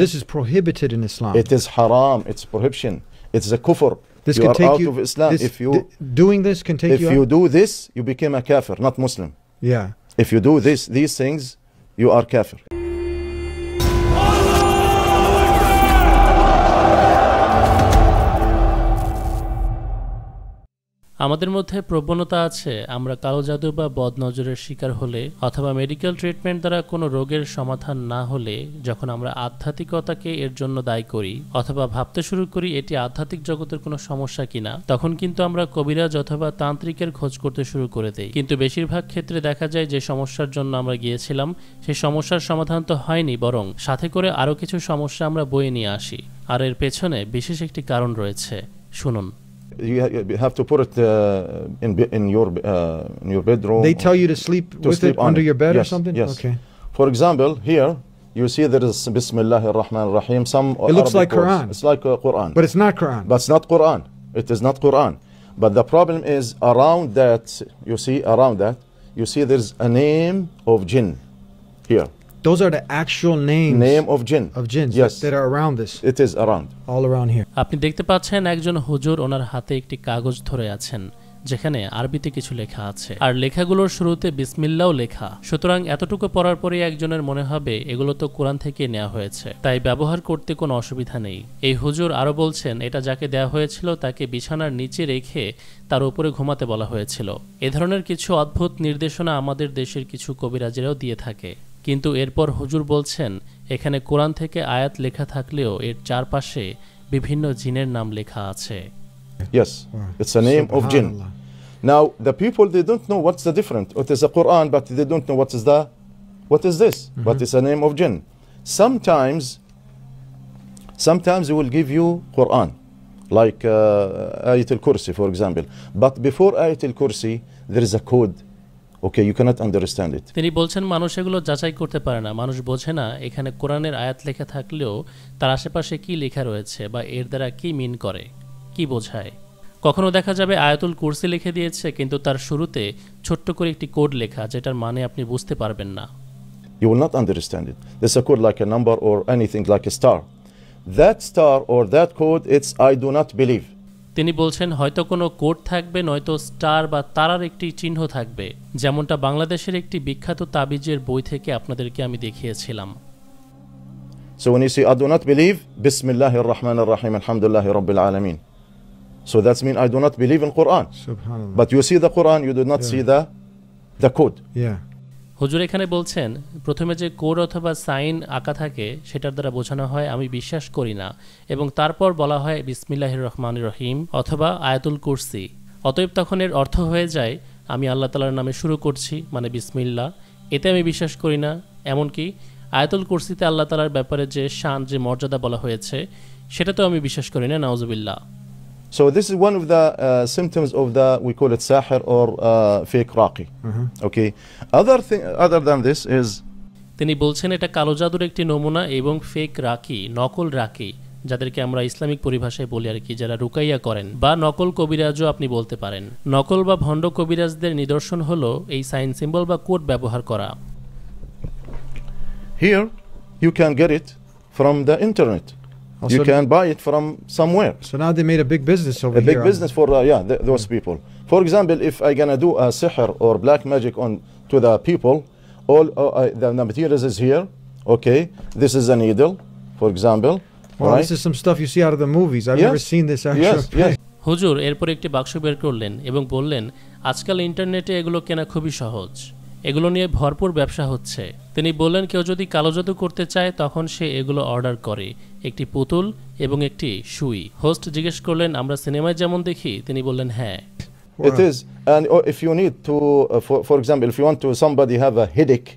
this is prohibited in Islam. It is haram. It's prohibition. It's a kufr. This You can are take out you. of Islam. Doing this can take If you. you out. do this, you become a kafir, not Muslim. Yeah. If you do these things, you are kafir. আমাদের মধ্যে প্রবণতা আছে আমরা কালো জাদু বা বদনজরের শিকার হলে অথবা মেডিকেল ট্রিটমেন্ট দ্বারা কোনো রোগের সমাধান না হলে যখন আমরা আধ্যাত্মিকতাকে এর জন্য দায়ী করি অথবা ভাবতে শুরু করি এটি আধ্যাত্মিক জগতের কোনো সমস্যা কিনা, তখন কিন্তু আমরা কবিরাজ অথবা তান্ত্রিকের খোঁজ করতে শুরু করে দেই। কিন্তু বেশিরভাগ ক্ষেত্রে দেখা যায় যে সমস্যার জন্য আমরা গিয়েছিলাম সেই সমস্যার সমাধান তো হয়নি, বরং সাথে করে আরও কিছু সমস্যা আমরা বয়ে নিয়ে আসি। আর এর পেছনে বিশেষ একটি কারণ রয়েছে, শুনুন। You have to put it in your bedroom. They tell you to sleep with it under your bed or something? Yes. Okay. For example, here you see there is Bismillah ar-Rahman ar-Rahim. It looks like Quran. It's like Quran. But it's not Quran. But it's not Quran. It is not Quran. But the problem is around that, you see there's a name of jinn here. Those are the actual names. Name of jinn. Of jinns. Yes. That are around this. It is around. All around here. আপনি দেখতে পাচ্ছেন একজন হুজুর ওনার হাতে একটি কাগজ ধরে আছেন যেখানে আরবিতে কিছু লেখা আছে, আর লেখাগুলোর শুরুতে বিসমিল্লাহও লেখা। সুতরাং এতটুকু পড়ার পরে একজনের মনে হবে এগুলো তো কোরআন থেকে নেওয়া হয়েছে, তাই ব্যবহার করতে কোনো অসুবিধা নেই। এই হুজুর আরও বলছেন এটা যাকে দেওয়া হয়েছিল তাকে বিছানার নিচে রেখে তার উপরে ঘুমাতে বলা হয়েছিল। এ ধরনের কিছু অদ্ভুত নির্দেশনা আমাদের দেশের কিছু কবিরাজেরাও দিয়ে থাকে। কিন্তু এরপর হুজুর বলছেন এখানে কোরআন থেকে আয়াত লেখা থাকলেও এর চারপাশে বিভিন্ন জিনের নাম লেখা আছে। Yes, it's a name of jinn. Now the people, they don't know what's the difference. It is a Quran, but they don't know what is this. But it's a name of jinn. Sometimes they will give you Quran, like Ayat al-Kursi, for example. But before Ayat al-Kursi, there is a code. Okay, you cannot understand it. তিনি বলছেন মানুষ এগুলো যাচাই করতে পারে না, মানুষ বোঝে না এখানে কোরআনের আয়াত লেখা থাকলেও তার আশেপাশে কি লেখা রয়েছে বা এর দ্বারা কি মিন করে, কি বোঝায়। কখনো দেখা যাবে আয়াতুল কুরসি লিখে দিয়েছে কিন্তু তার শুরুতে ছোট্ট করে একটি কোড লেখা যেটার মানে আপনি বুঝতে পারবেন না। You will not understand it. There's a code like a number or anything like a star. That star or that code, it's I do not believe. তিনি বলছেন হয়তো কোনো কোড থাকবে, নয়তো স্টার বা তারার একটি চিহ্ন থাকবে, যেমনটা বাংলাদেশের একটি বিখ্যাত তাবিজের বই থেকে আপনাদেরকে আমি দেখিয়েছিলাম। So when you say I do not believe, Bismillahir Rahmanir Rahim, Alhamdulillahi Rabbil Alamin. So that means I do not believe in Quran. Subhanallah. But you see the Quran, you do not see the code. Yeah. হুজুর এখানে বলছেন প্রথমে যে code অথবা sign আঁকা থাকে সেটার দ্বারা বোঝানো হয় আমি বিশ্বাস করি না, এবং তারপর বলা হয় বিসমিল্লাহির রহমানির রহিম অথবা আয়াতুল কুরসি। অতএব তখন এর অর্থ হয়ে যায় আমি আল্লাহ তাআলার নামে শুরু করছি, মানে বিসমিল্লাহ, এতে আমি বিশ্বাস করি না। এমনকি আয়াতুল কুরসিতে আল্লাহ তাআলার ব্যাপারে যে শান, যে মর্যাদা বলা হয়েছে সেটাতেও আমি বিশ্বাস করি না, নাউজুবিল্লাহ। So this is one of the symptoms of we call it sahir or fake raqi. Okay. Other than this is, তিনি বলছেন এটা কালো জাদুর একটি নমুনা এবং ফেক রাকি, নকল রাকি, যাদেরকে আমরা ইসলামিক পরিভাষায় বলি আর কি, যারা রুকাইয়া করেন বা নকল কবিরাজও আপনি বলতে পারেন। নকল বা ভণ্ড কবিরাজদের নিদর্শন হলো এই সাইন সিম্বল বা কোড ব্যবহার করা। Here you can get it from the internet. Also, you can buy it from somewhere. So now they made a big business over here. A big business for those people. For example, if I gonna do a sihr or black magic to the people, all the materials is here. Okay, this is a needle, for example. Well, right? This is some stuff you see out of the movies. I've never seen this actually. Yes. হুজুর এরপর একটি বাক্স বের করলেন এবং বললেন আজকাল ইন্টারনেটে এগুলো কেনা খুবই সহজ, এগুলো নিয়ে ভরপুর ব্যবসা হচ্ছে। তিনি বললেন কেউ যদি কালো জাদু করতে চায় তখন সে এগুলো অর্ডার করে, একটি পুতুল এবং একটি সুই। হোস্ট জিজ্ঞেস করলেন আমরা সিনেমায় যেমন দেখি? তিনি বললেন হ্যাঁ। It is, and if you need to, for example, if you want to somebody have a headache,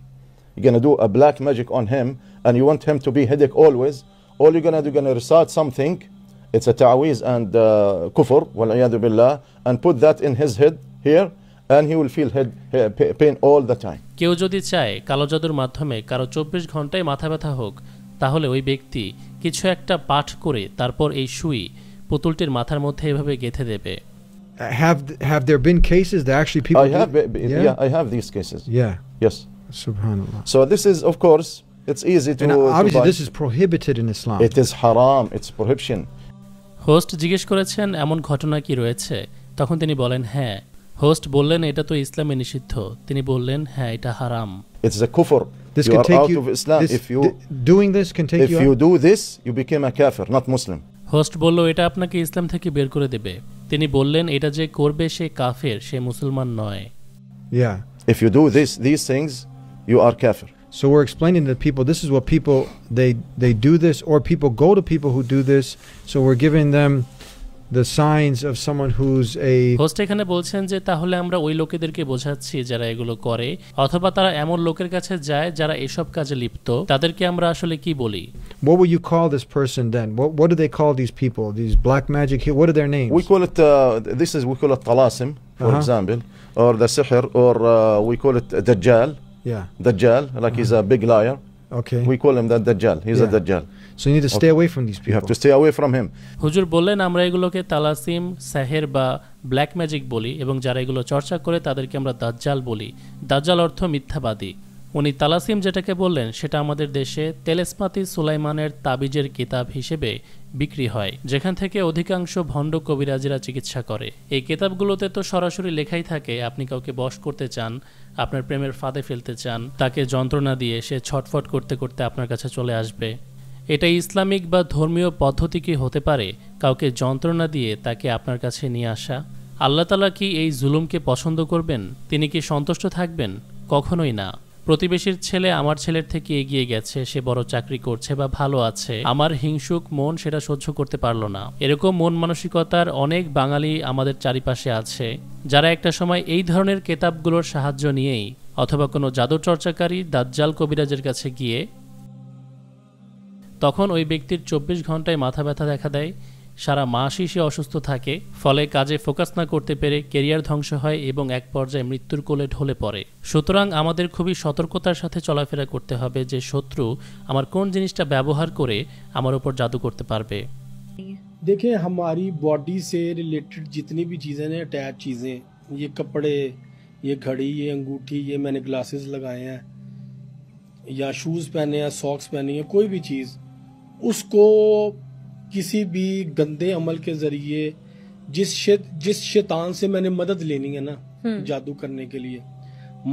you're gonna do a black magic on him, and you want him to be headache always. All you're gonna recite something. It's a ta'weez and kufr, wal-iyadu billah, and put that in his head here. And he will feel pain all the time. কেউ যদি চায় কালো জাদুর মাধ্যমে কারো 24 ঘন্টায় মাথা ব্যথা হোক, তাহলে ওই ব্যক্তি কিছু একটা পাঠ করে তারপর এই সুই পুতুলটির মাথার মধ্যে এভাবে গেঁথে দেবে। Have there been cases that actually people I have these cases. Yeah. Yes. Subhanallah. So this is, of course, It's easy to. And obviously, buy. this is prohibited in Islam. It is haram. It's prohibition. Host জিজ্ঞেস করেছেন এমন ঘটনা কি রয়েছে, তখন তিনি বলেন হ্যাঁ। হোস্ট বললেন এটা তো ইসলামে নিষিদ্ধ। তিনি বললেন হ্যাঁ, এটা হারাম। It's a kufr. This You can are take out you. of Islam if you Doing this can take if you. you Out. do this, you became a kafir, not Muslim. Host বলল এটা আপনাকে ইসলাম থেকে বের করে দেবে। তিনি বললেন এটা যে করবে সে কাফের, সে মুসলমান নয়। Yeah. If you do these things, you are kafir. So we're explaining to people this is what people they do this, or people go to people who do this. So we're giving them the signs of someone who's a. Host এখানে বলছেন যে তাহলে আমরা ওই লোকেদেরকে বোঝাচ্ছি যারা এগুলো করে, অথবা তারা এমন লোকের কাছে যায় যারা এসব কাজে লিপ্ত, তাদেরকে আমরা আসলে কি বলি? What would you call this person then? What do they call these people? These black magic? What are their names? We call it we call it talasim, for example, or the sihr, or we call it dajjal. Yeah. Dajjal, like he's a big liar. Okay. We call him that dajjal. He's a dajjal. So you need to stay away from these people. You have to stay away from him. হুজুর বললেন আমরা এগুলোকে তালাসিম, সেহের বা black magic বলি, এবং যারা এগুলো চর্চা করে তাদেরকে আমরা দাজ্জাল বলি। দাজ্জাল অর্থ মিথ্যাবাদী। উনি তালাসিম যেটাকে বললেন সেটা আমাদের দেশে তেলেসমাতি সুলাইমানের তাবিজের কিতাব হিসেবে বিক্রি হয়, যেখান থেকে অধিকাংশ ভণ্ড কবিরাজিরা চিকিৎসা করে। এই কিতাবগুলোতে তো সরাসরি লেখাই থাকে আপনি কাউকে বশ করতে চান, আপনার প্রেমের ফাঁদে ফেলতে চান, তাকে যন্ত্রণা দিয়ে সে ছটফট করতে করতে আপনার কাছে চলে আসবে। এটা ইসলামিক বা ধর্মীয় পদ্ধতি কি হতে পারে কাউকে যন্ত্রণা দিয়ে তাকে আপনার কাছে নিয়ে আসা? আল্লাহ তাআলা কি এই জুলুমকে পছন্দ করবেন? তিনি কি সন্তুষ্ট থাকবেন? কখনোই না। প্রতিবেশীর ছেলে আমার ছেলের থেকে এগিয়ে গেছে, সে বড় চাকরি করছে বা ভালো আছে, আমার হিংসুক মন সেটা সহ্য করতে পারলো না। এরকম মন মানসিকতার অনেক বাঙালি আমাদের চারিপাশে আছে, যারা একটা সময় এই ধরনের কেতাবগুলোর সাহায্য নিয়েই অথবা কোনো জাদু চর্চাকারী দাজ্জাল কবিরাজের কাছে গিয়ে তখন ওই ব্যক্তির 24 ঘন্টায় মাথা ব্যথা দেখা দেয়, সারা মাসই সে অসুস্থ থাকে, ফলে কাজে ফোকাস না করতে পেরে কেরিয়ার ধ্বংস হয় এবং এক পর্যায়ে মৃত্যুর কোলে ঢলে পড়ে। সুতরাং আমাদের খুবই সতর্কতার সাথে চলাফেরা করতে হবে যে শত্রু আমার কোন জিনিসটা ব্যবহার করে আমার উপর জাদু করতে পারবে। देखें हमारी बॉडी से रिलेटेड जितनी भी चीज़ें हैं, अटैच चीज़ें, ये कपड़े, ये घड़ी, ये अंगूठी, ये मैंने ग्लासेस लगाए हैं या शूज़ पहने हैं, सॉक्स पहनी हैं, कोई भी चीज़ उसको किसी भी गंदे अमल के ज़रिए जिस शैतान से मैंने मदद लेनी है ना जादू करने के लिए,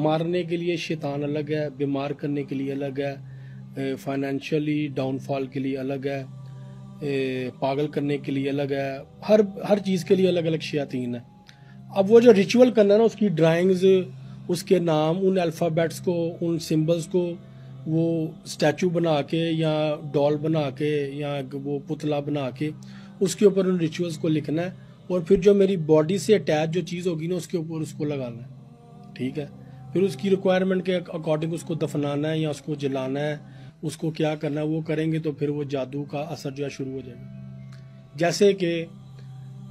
मारने के लिए शैतान अलग है, बीमार करने के लिए अलग है, फाइनेंशियली डाउनफॉल के लिए अलग है, पागल करने के लिए अलग है, हर चीज़ के लिए अलग अलग शयातीन है। अब वो जो रिचुअल करना है ना, उसकी ड्राइंग्स, उसके नाम, उन अल्फ़ाबेट्स को, उन सिंबल्स को वो स्टैचू बना के या डॉल बना के या वो पुतला बना के उसके ऊपर उन रिचुअल्स को लिखना है, और फिर जो मेरी बॉडी से अटैच जो चीज़ होगी ना उसके ऊपर उसको लगाना है। ठीक है, फिर उसकी रिक्वायरमेंट के अकॉर्डिंग उसको दफनाना है या उसको जलाना है, उसको क्या करना है वो करेंगे तो फिर वो जादू का असर जो है शुरू हो जाएगा। जैसे कि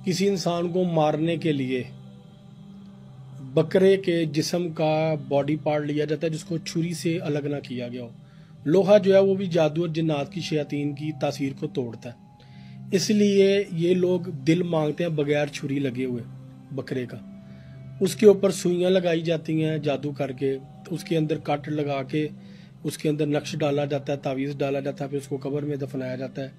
किसी इंसान को मारने के लिए बकरे के जिस्म का बॉडी पार्ट लिया जाता है जिसको छुरी से अलग ना किया गया हो। लोहा जो है वो भी जादू और जिन्नात की शयातीन की तासीर को तोड़ता है, इसलिए ये लोग दिल मांगते हैं बगैर छुरी लगे हुए बकरे का। उसके ऊपर सुइयाँ लगाई जाती हैं जादू करके, उसके अंदर कट लगा के उसके अंदर नक्श डाला जाता है, तावीज़ डाला जाता है, फिर उसको कब्र में दफनाया जाता है।